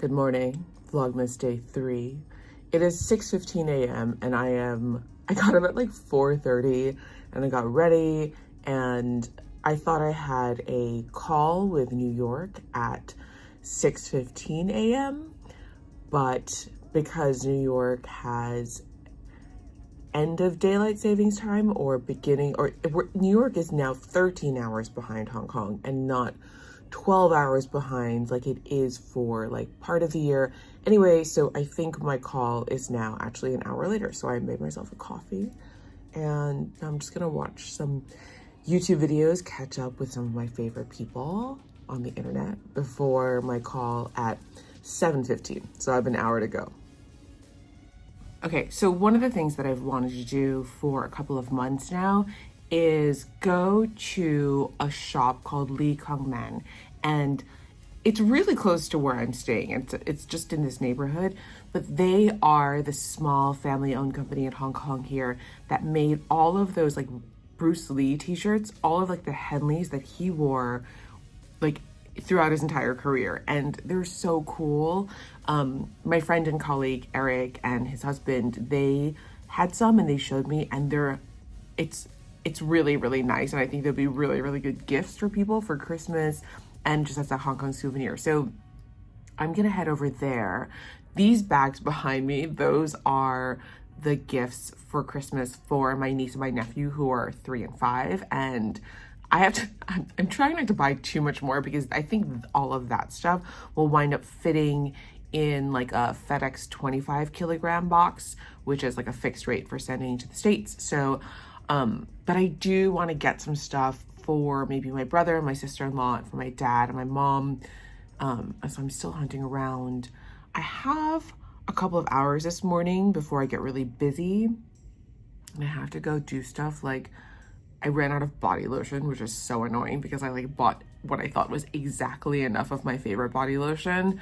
Good morning, Vlogmas day 3. It is 6:15 a.m. and I got up at like 4:30 and I got ready, and I thought I had a call with New York at 6:15 a.m. But because New York has end of daylight savings time New York is now 13 hours behind Hong Kong and not 12 hours behind like it is for like part of the year. Anyway, so I think my call is now actually an hour later. So I made myself a coffee and I'm just gonna watch some YouTube videos, catch up with some of my favorite people on the internet before my call at 7:15. So I have an hour to go. Okay, so one of the things that I've wanted to do for a couple of months now is go to a shop called Lee Kong Man, and it's really close to where I'm staying. It's just in this neighborhood, but they are the small family-owned company in Hong Kong here that made all of those like Bruce Lee t-shirts, all of like the Henleys that he wore like throughout his entire career, and they're so cool. My friend and colleague Eric and his husband, they had some and they showed me, and it's really, really nice, and I think they'll be really, really good gifts for people for Christmas and just as a Hong Kong souvenir. So I'm gonna head over there. These bags behind me, those are the gifts for Christmas for my niece and my nephew who are 3 and 5, and I'm trying not to buy too much more because I think all of that stuff will wind up fitting in like a FedEx 25 kilogram box, which is like a fixed rate for sending to the States. So, but I do want to get some stuff for maybe my brother and my sister-in-law, and for my dad and my mom. So I'm still hunting around. I have a couple of hours this morning before I get really busy, and I have to go do stuff like I ran out of body lotion, which is so annoying because I like bought what I thought was exactly enough of my favorite body lotion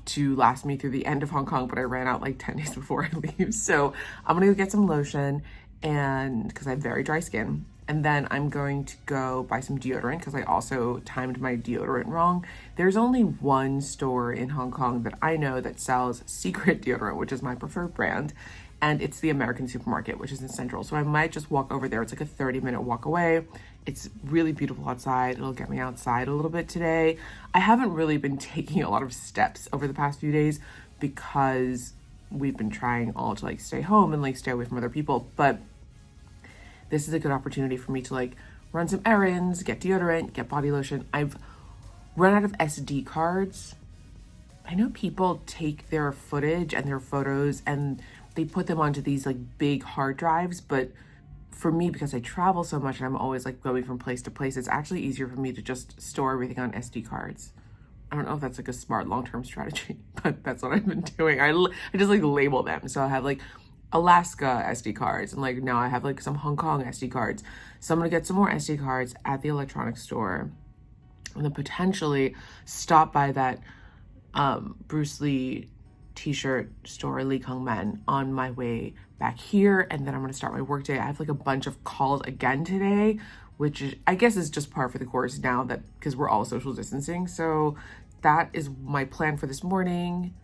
to last me through the end of Hong Kong, but I ran out like 10 days before I leave. So I'm gonna go get some lotion, and because I have very dry skin, and then I'm going to go buy some deodorant because I also timed my deodorant wrong. There's only one store in Hong Kong that I know that sells Secret deodorant, which is my preferred brand, and it's the American Supermarket, which is in Central. So I might just walk over there. It's like a 30-minute walk away. It's really beautiful outside. It'll get me outside a little bit today. I haven't really been taking a lot of steps over the past few days because we've been trying all to like stay home and like stay away from other people. But this is a good opportunity for me to like run some errands, get deodorant, get body lotion. I've run out of SD cards. I know people take their footage and their photos and they put them onto these like big hard drives, but for me, because I travel so much and I'm always like going from place to place, it's actually easier for me to just store everything on SD cards. I don't know if that's like a smart long-term strategy, but that's what I've been doing. I just like label them. So I have like Alaska SD cards, and like now I have like some Hong Kong SD cards. So I'm gonna get some more SD cards at the electronics store, and then potentially stop by that Bruce Lee t-shirt store, Lee Kong Man, on my way back here, and then I'm gonna start my work day. I have like a bunch of calls again today, which is, I guess is just par for the course now that because we're all social distancing. So that is my plan for this morning.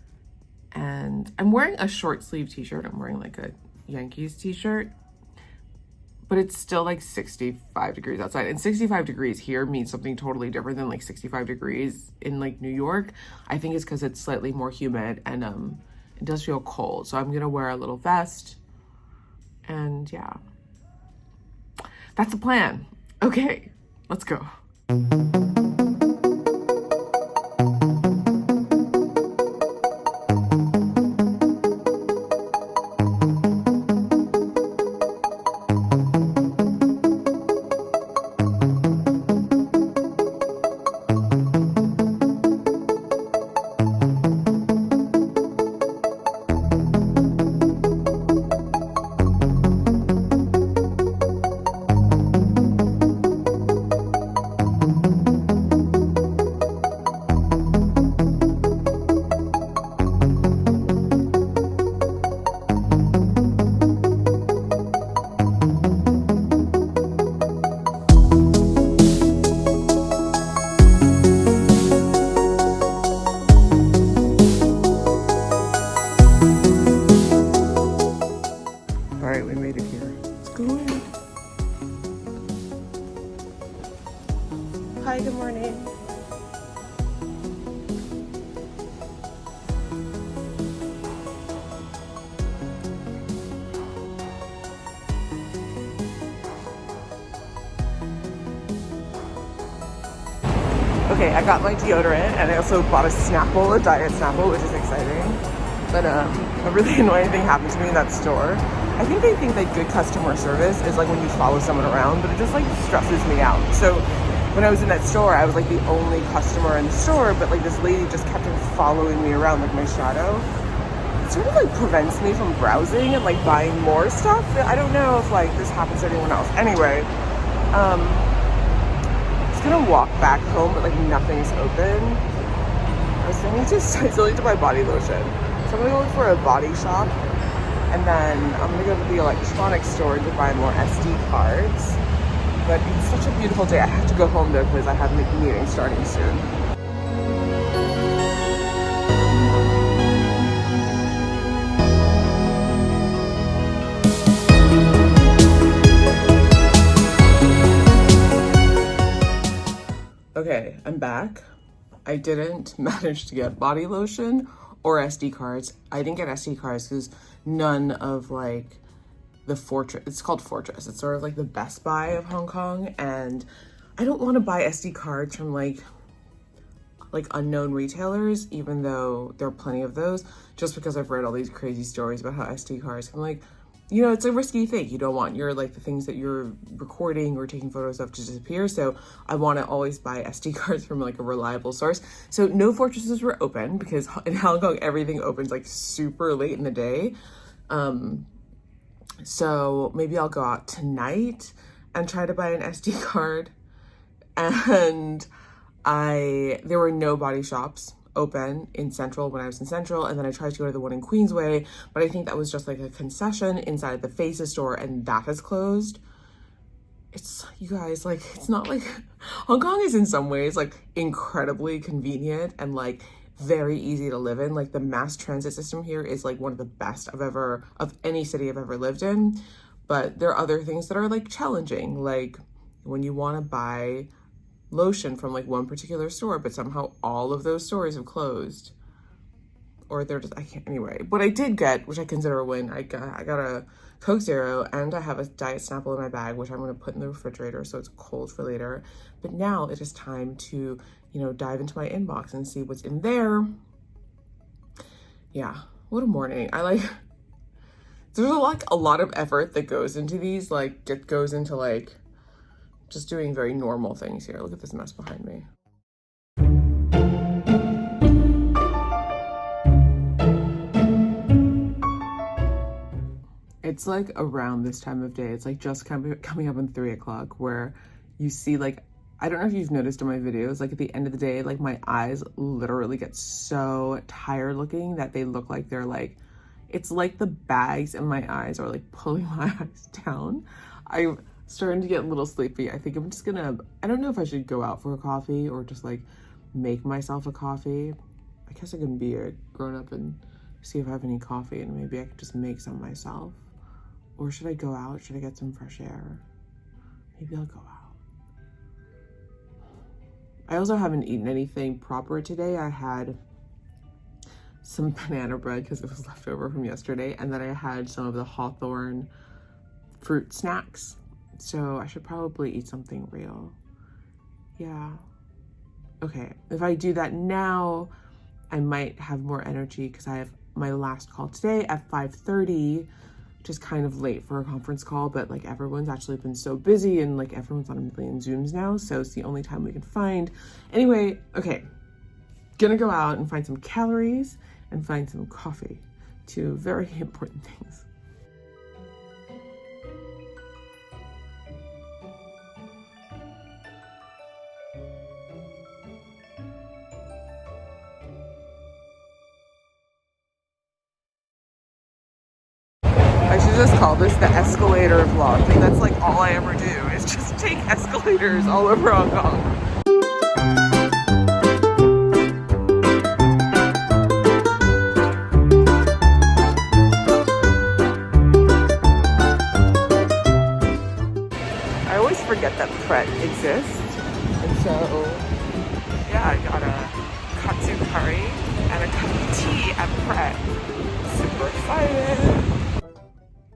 And I'm wearing a short sleeve t-shirt. I'm wearing like a Yankees t-shirt, but it's still like 65 degrees outside, and 65 degrees here means something totally different than like 65 degrees in like New York. I think it's because it's slightly more humid and it does feel cold. So I'm gonna wear a little vest, and yeah, that's the plan. Okay, let's go. Okay, I got my deodorant and I also bought a Snapple, a diet Snapple, which is exciting. But a really annoying thing happened to me in that store. I think they think that good customer service is like when you follow someone around, but it just like stresses me out. So when I was in that store, I was like the only customer in the store, but like this lady just kept on following me around like my shadow. It sort of like prevents me from browsing and like buying more stuff. I don't know if like this happens to anyone else. Anyway, I'm just gonna walk back home, but like nothing's open. I still need to buy body lotion. So I'm gonna go look for a body shop, and then I'm gonna go to the electronics store to buy more SD cards. But it's such a beautiful day. I have to go home though because I have a meeting starting soon. Okay, I'm back. I didn't manage to get body lotion or SD cards. I didn't get SD cards because none of like the Fortress, it's called Fortress. It's sort of like the Best Buy of Hong Kong. And I don't want to buy SD cards from like unknown retailers, even though there are plenty of those, just because I've read all these crazy stories about how SD cards can like, you know, it's a risky thing. You don't want your like the things that you're recording or taking photos of to disappear. So I want to always buy SD cards from like a reliable source. So no Fortresses were open because in Hong Kong everything opens like super late in the day. So maybe I'll go out tonight and try to buy an SD card. And there were no body shops open in Central when I was in Central, and then I tried to go to the one in Queensway, but I think that was just like a concession inside the Faces store, and that has closed. It's, you guys, like, it's not like, Hong Kong is in some ways like incredibly convenient and like very easy to live in. Like the mass transit system here is like one of the best of any city I've ever lived in, but there are other things that are like challenging, like when you want to buy lotion from like one particular store, but somehow all of those stores have closed, or they're just, I can't, anyway. What I did get, which I consider a win, I got a Coke Zero, and I have a diet Snapple in my bag, which I'm going to put in the refrigerator so it's cold for later. But now it is time to, you know, dive into my inbox and see what's in there. Yeah, what a morning. There's a lot of effort that goes into these, like it goes into like just doing very normal things here. Look at this mess behind me. It's like around this time of day. It's like just coming up on 3 o'clock, where you see like, I don't know if you've noticed in my videos, like at the end of the day, like my eyes literally get so tired looking that they look like they're like, it's like the bags in my eyes are like pulling my eyes down. I'm starting to get a little sleepy. I think I'm just gonna, I don't know if I should go out for a coffee or just like make myself a coffee. I guess I can be a grown up and see if I have any coffee, and maybe I could just make some myself. Or should I go out? Should I get some fresh air? Maybe I'll go out. I also haven't eaten anything proper today. I had some banana bread because it was left over from yesterday, and then I had some of the Hawthorne fruit snacks. So I should probably eat something real. Yeah. Okay, if I do that now, I might have more energy because I have my last call today at 5:30, which is kind of late for a conference call, but like everyone's actually been so busy and like everyone's on a million Zooms now, so it's the only time we can find. Anyway, okay, gonna go out and find some calories and find some coffee. Two very important things. I should just call this the escalator vlog. I think that's like all I ever do is just take escalators all over Hong Kong. I always forget that Pret exists. And so, yeah, I got a katsu curry and a cup of tea at Pret. Super excited.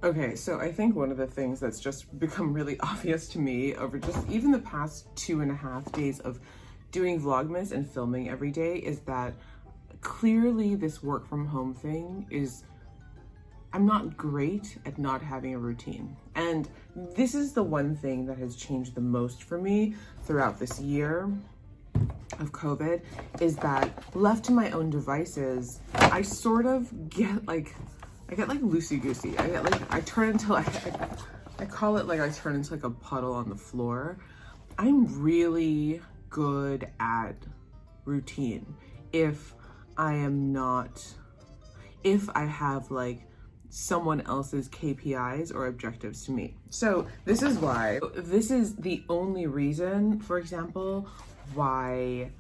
Okay, so I think one of the things that's just become really obvious to me over just even the past 2.5 days of doing Vlogmas and filming every day is that clearly this work from home thing is, I'm not great at not having a routine. And this is the one thing that has changed the most for me throughout this year of COVID, is that left to my own devices, I sort of get like, loosey-goosey. I turn into I call it like I turn into like a puddle on the floor. I'm really good at routine if I have like someone else's KPIs or objectives to meet. So this is the only reason, for example, why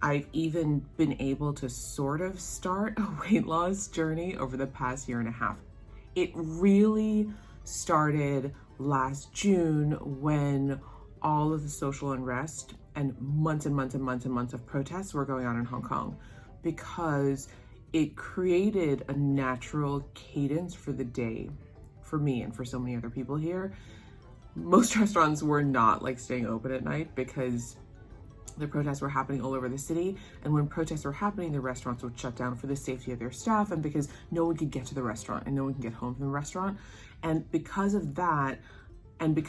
I've even been able to sort of start a weight loss journey over the past year and a half. It really started last June when all of the social unrest and months and months and months and months of protests were going on in Hong Kong, because it created a natural cadence for the day for me and for so many other people here. Most restaurants were not like staying open at night because the protests were happening all over the city. And when protests were happening, the restaurants would shut down for the safety of their staff and because no one could get to the restaurant and no one can get home from the restaurant. And because of that, and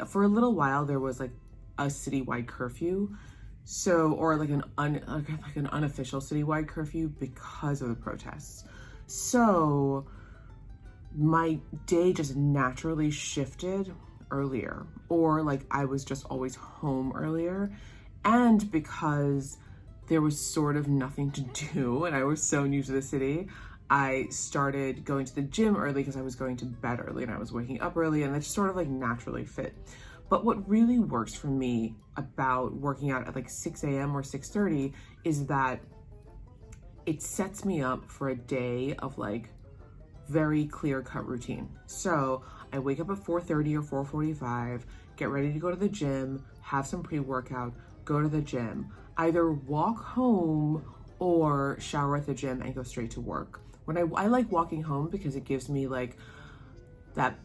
for a little while, there was like a citywide curfew. So, or like an unofficial citywide curfew because of the protests. So my day just naturally shifted earlier, or like I was just always home earlier. And because there was sort of nothing to do and I was so new to the city, I started going to the gym early because I was going to bed early and I was waking up early, and that just sort of like naturally fit. But what really works for me about working out at like 6 a.m. or 6:30 is that it sets me up for a day of like very clear-cut routine. So I wake up at 4:30 or 4:45, get ready to go to the gym, have some pre-workout, go to the gym, either walk home or shower at the gym and go straight to work. When I like walking home because it gives me like that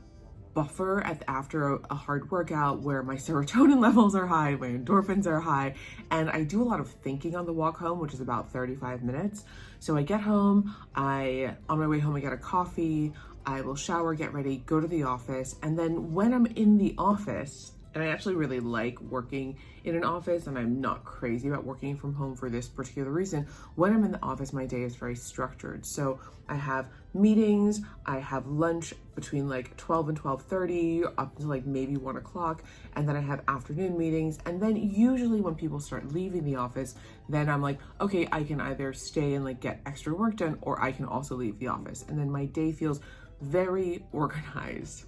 buffer after a hard workout where my serotonin levels are high, my endorphins are high, and I do a lot of thinking on the walk home, which is about 35 minutes. So I get home, on my way home I get a coffee, I will shower, get ready, go to the office, and then when I'm in the office, and I actually really like working in an office and I'm not crazy about working from home for this particular reason. When I'm in the office, my day is very structured. So I have meetings, I have lunch between like 12 and 12:30 up to like maybe 1 o'clock. And then I have afternoon meetings. And then usually when people start leaving the office, then I'm like, okay, I can either stay and like get extra work done, or I can also leave the office. And then my day feels very organized.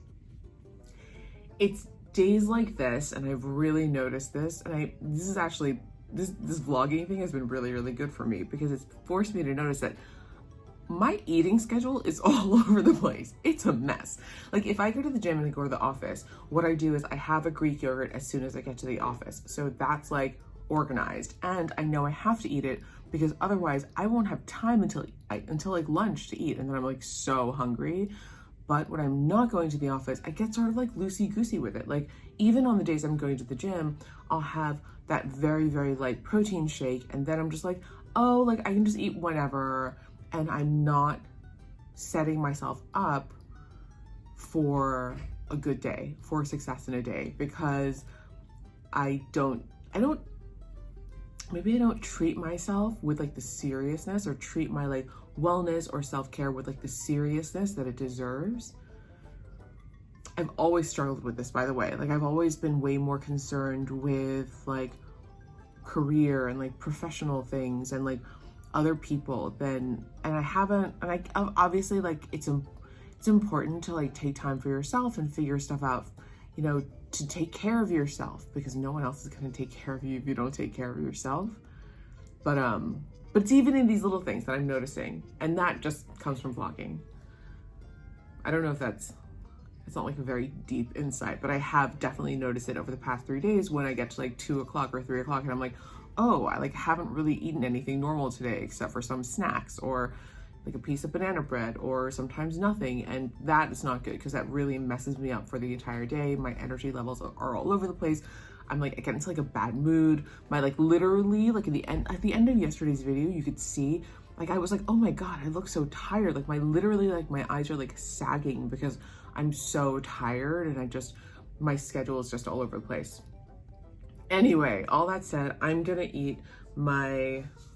It's days like this, and I've really noticed this, and this vlogging thing has been really, really good for me because it's forced me to notice that my eating schedule is all over the place. It's a mess. Like if I go to the gym and I go to the office, what I do is I have a Greek yogurt as soon as I get to the office. So that's like organized, and I know I have to eat it because otherwise I won't have time until like lunch to eat, and then I'm like so hungry. But when I'm not going to the office, I get sort of like loosey-goosey with it. Like even on the days I'm going to the gym, I'll have that very, very light protein shake. And then I'm just like, oh, like I can just eat whatever. And I'm not setting myself up for a good day, for success in a day, because maybe I don't treat myself with like the seriousness, or treat my like wellness or self-care with like the seriousness that it deserves. I've always struggled with this, by the way. Like I've always been way more concerned with like career and like professional things and like other people and I obviously like it's important to like take time for yourself and figure stuff out, you know, to take care of yourself, because no one else is going to take care of you if you don't take care of yourself. But it's even in these little things that I'm noticing, and that just comes from vlogging. I don't know if it's not like a very deep insight, but I have definitely noticed it over the past 3 days when I get to like 2 o'clock or 3 o'clock and I'm like, oh, I like haven't really eaten anything normal today except for some snacks, or like a piece of banana bread or sometimes nothing. And that is not good because that really messes me up for the entire day. My energy levels are all over the place. I'm like, I get into like a bad mood. My like literally like at the end of yesterday's video, you could see like I was like, oh my God, I look so tired. Like my eyes are like sagging because I'm so tired and my schedule is just all over the place. Anyway, all that said, I'm gonna eat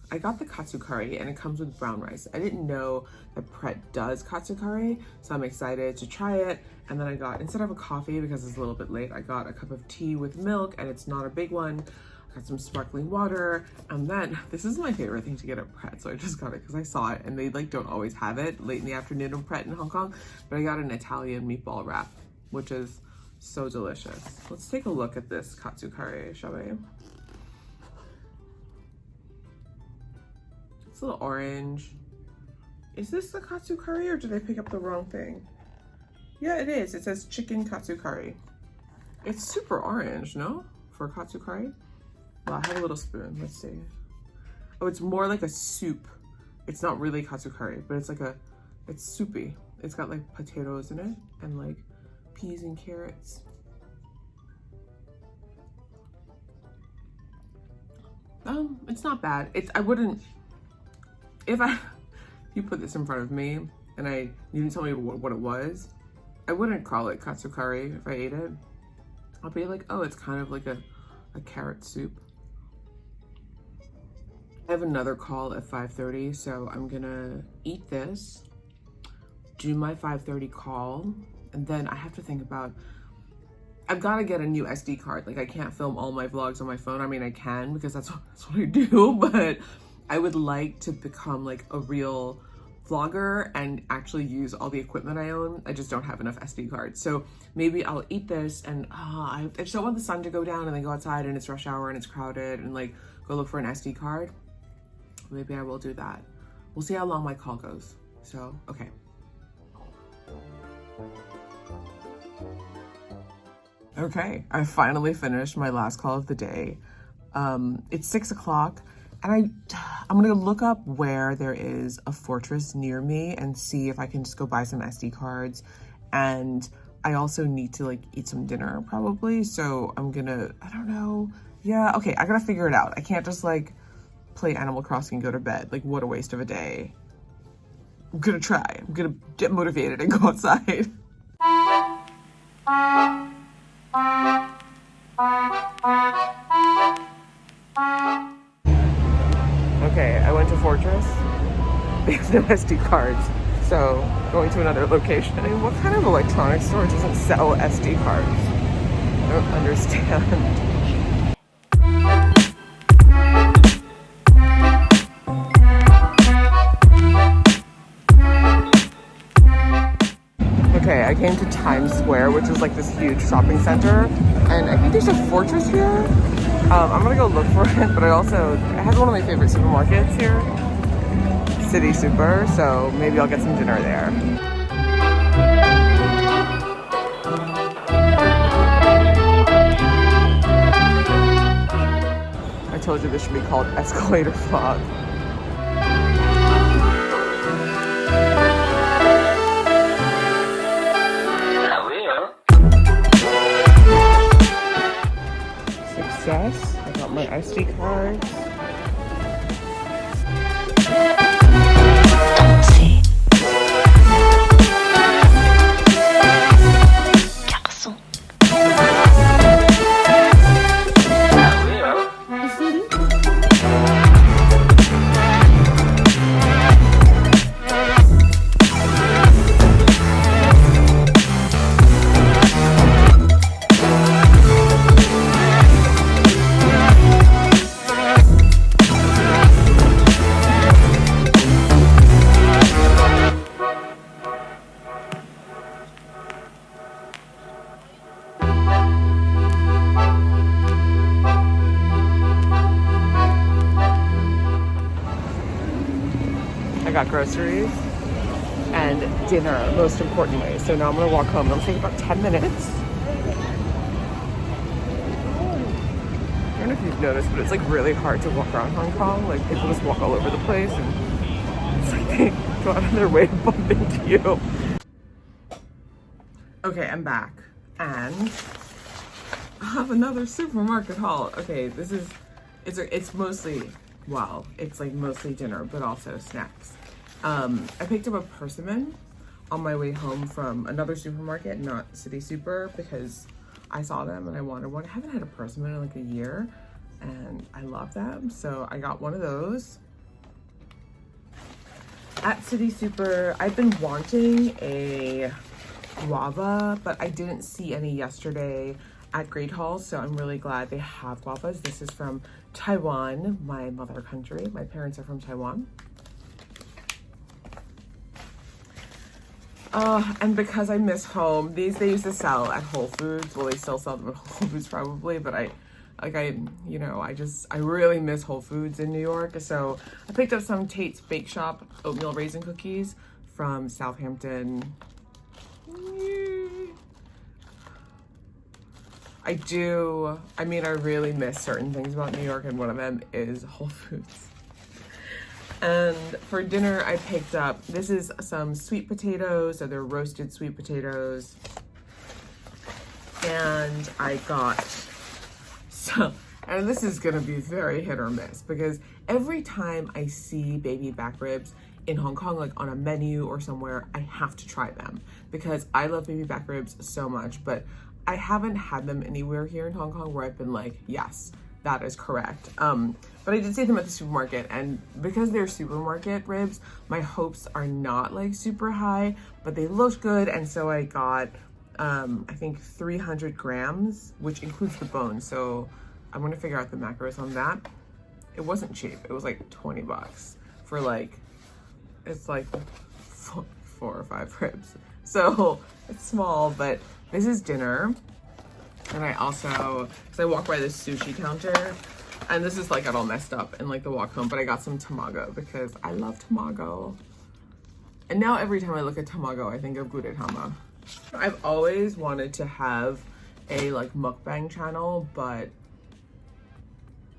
I got the katsu curry and it comes with brown rice. I didn't know that Pret does katsu curry, so I'm excited to try it. And then I got, instead of a coffee, because it's a little bit late, I got a cup of tea with milk, and it's not a big one. I got some sparkling water, and then, this is my favorite thing to get at Pret, so I just got it because I saw it, and they like don't always have it late in the afternoon in Pret in Hong Kong, but I got an Italian meatball wrap, which is so delicious. Let's take a look at this katsu curry, shall we? It's a little orange. Is this the katsu curry or did I pick up the wrong thing? Yeah, it is. It says chicken katsu curry. It's super orange, no? For katsu curry? Well, I have a little spoon. Let's see. Oh, it's more like a soup. It's not really katsu curry, but it's soupy. It's got like potatoes in it and like peas and carrots. It's not bad. I wouldn't, if you put this in front of me and you didn't tell me what it was, I wouldn't call it katsu curry if I ate it. I'll be like, oh, it's kind of like a carrot soup. I have another call at 5:30, so I'm gonna eat this, do my 5:30 call, and then I have to think about, I've got to get a new SD card. Like I can't film all my vlogs on my phone. I mean, I can because that's what I do, but I would like to become like a real vlogger and actually use all the equipment I own. I just don't have enough SD cards. So maybe I'll eat this and I just don't want the sun to go down and then go outside and it's rush hour and it's crowded and like go look for an SD card. Maybe I will do that. We'll see how long my call goes. So, okay. Okay, I finally finished my last call of the day. It's 6 o'clock and I'm gonna look up where there is a fortress near me and see if I can just go buy some SD cards. And I also need to like eat some dinner probably. So I'm gonna, I don't know. Yeah, okay, I gotta figure it out. I can't just like play Animal Crossing and go to bed. Like what a waste of a day. I'm gonna try. I'm gonna get motivated and go outside. Okay, I went to Fortress. They have no SD cards, so going to another location. I mean, what kind of electronics store doesn't sell SD cards? I don't understand. Okay, I came to Times Square, which is like this huge shopping center, and I think there's a Fortress here. I'm gonna go look for it, but it has one of my favorite supermarkets here, City Super, so maybe I'll get some dinner there. I told you this should be called Escalator Vlog. I got my SD cards. Got groceries and dinner, most importantly. So now I'm gonna walk home. It'll take about 10 minutes. I don't know if you've noticed, but it's like really hard to walk around Hong Kong. Like people just walk all over the place and it's like they go out of their way to bump into you. Okay, I'm back. And I have another supermarket haul. Okay, this is, it's mostly, well, it's like mostly dinner, but also snacks. I picked up a persimmon on my way home from another supermarket, not City Super, because I saw them and I wanted one. I haven't had a persimmon in like a year and I love them. So I got one of those. At City Super, I've been wanting a guava, but I didn't see any yesterday at Great Hall, so I'm really glad they have guavas. This is from Taiwan, my mother country. My parents are from Taiwan. And because I miss home, they used to sell at Whole Foods. Well, they still sell them at Whole Foods probably, but I really miss Whole Foods in New York. So I picked up some Tate's Bake Shop oatmeal raisin cookies from Southampton. I really miss certain things about New York, and one of them is Whole Foods. And for dinner, I picked up, this is some sweet potatoes, so they're roasted sweet potatoes. And I got and this is gonna be very hit or miss, because every time I see baby back ribs in Hong Kong, like on a menu or somewhere, I have to try them because I love baby back ribs so much, but I haven't had them anywhere here in Hong Kong where I've been like, yes, that is correct. But I did see them at the supermarket, and because they're supermarket ribs, my hopes are not like super high, but they looked good. And so I got, I think 300 grams, which includes the bone. So I'm gonna figure out the macros on that. It wasn't cheap. It was like 20 bucks for like, it's like 4 or 5 ribs. So it's small, but this is dinner. And I also, because I walked by this sushi counter, and this is like got all messed up in like the walk home, but I got some tamago because I love tamago. And now every time I look at tamago, I think of Gudetama. I've always wanted to have a like mukbang channel, but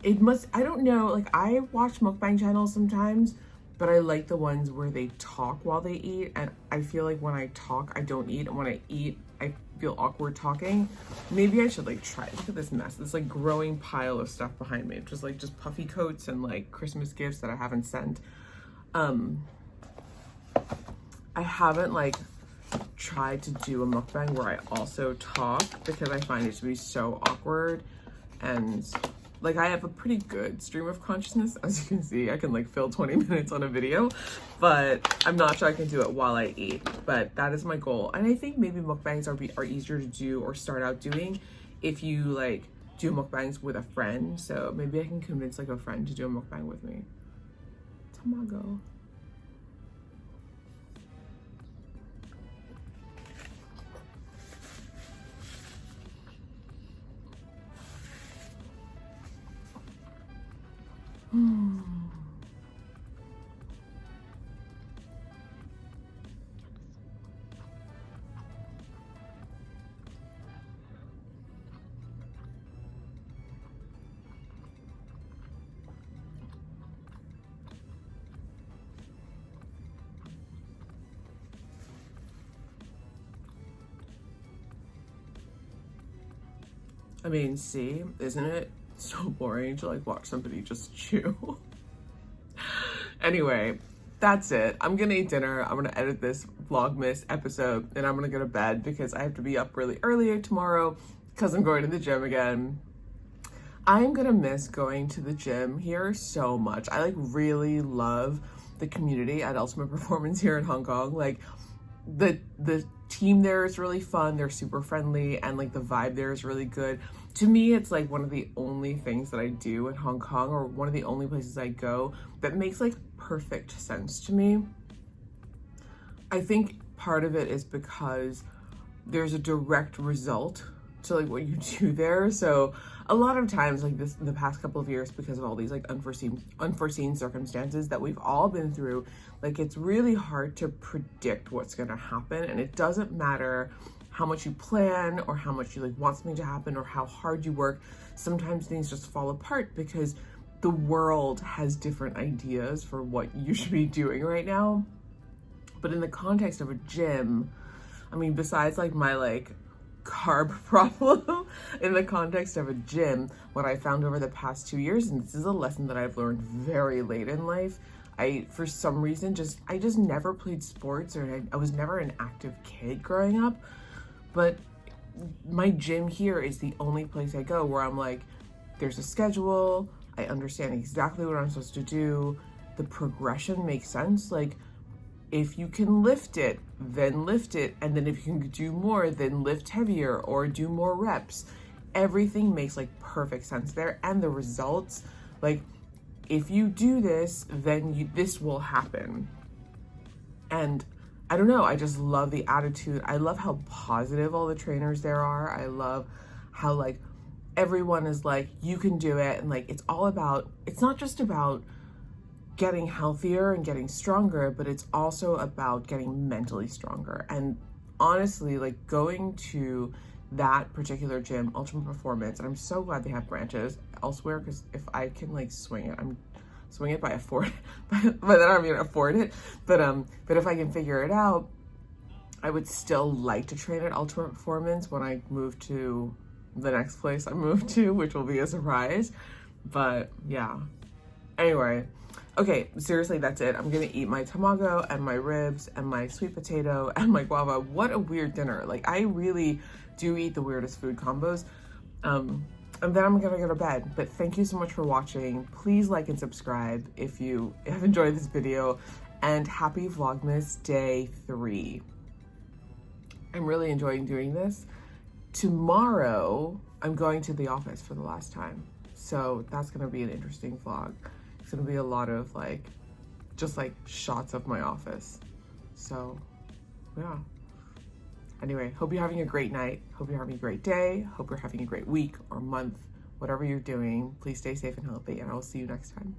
I don't know, like I watch mukbang channels sometimes, but I like the ones where they talk while they eat, and I feel like when I talk, I don't eat, and when I eat, I feel awkward talking. Maybe I should like try it. Look at this mess, this like growing pile of stuff behind me, just puffy coats and like Christmas gifts that I haven't sent. I haven't like tried to do a mukbang where I also talk because I find it to be so awkward, and like I have a pretty good stream of consciousness, as you can see. I can like fill 20 minutes on a video, but I'm not sure I can do it while I eat. But that is my goal, and I think maybe mukbangs are easier to do or start out doing if you like do mukbangs with a friend. So maybe I can convince like a friend to do a mukbang with me. Tamago. I mean, see, isn't it so boring to like watch somebody just chew? Anyway, that's it. I'm gonna eat dinner. I'm gonna edit this Vlogmas episode, and I'm gonna go to bed because I have to be up really early tomorrow because I'm going to the gym again. I'm gonna miss going to the gym here so much. I like really love the community at Ultimate Performance here in Hong Kong. Like the team there is really fun. They're super friendly, and like the vibe there is really good. To me, it's like one of the only things that I do in Hong Kong, or one of the only places I go that makes like perfect sense to me. I think part of it is because there's a direct result to like what you do there. So a lot of times, like this in the past couple of years, because of all these like unforeseen circumstances that we've all been through, like it's really hard to predict what's gonna happen. And it doesn't matter how much you plan or how much you like want something to happen or how hard you work. Sometimes things just fall apart because the world has different ideas for what you should be doing right now. But in the context of a gym, I mean, besides like my like carb problem, in the context of a gym, what I found over the past 2 years, and this is a lesson that I've learned very late in life, for some reason, I just never played sports, or I was never an active kid growing up, but my gym here is the only place I go where I'm like, there's a schedule, I understand exactly what I'm supposed to do, the progression makes sense, like, if you can lift it, then lift it, and then if you can do more, then lift heavier or do more reps. Everything makes like perfect sense there, and the results, like, if you do this, then this will happen. And I don't know, I just love the attitude. I love how positive all the trainers there are. I love how like everyone is like, you can do it, and like it's not just about getting healthier and getting stronger, but it's also about getting mentally stronger. And honestly, like going to that particular gym, Ultimate Performance, and I'm so glad they have branches elsewhere, because if I can like swing it, I'm swing it by afford but then I'm gonna afford it. But if I can figure it out, I would still like to train at Ultimate Performance when I move to the next place I move to, which will be a surprise. But yeah. Anyway, okay, seriously, that's it. I'm gonna eat my tamago and my ribs and my sweet potato and my guava. What a weird dinner. Like, I really do eat the weirdest food combos. And then I'm gonna go to bed. But thank you so much for watching. Please like and subscribe if you have enjoyed this video. And happy Vlogmas Day 3. I'm really enjoying doing this. Tomorrow, I'm going to the office for the last time. So that's gonna be an interesting vlog. It's gonna be a lot of like, just like shots of my office. So yeah. Anyway, hope you're having a great night. Hope you're having a great day. Hope you're having a great week or month, whatever you're doing. Please stay safe and healthy, and I will see you next time.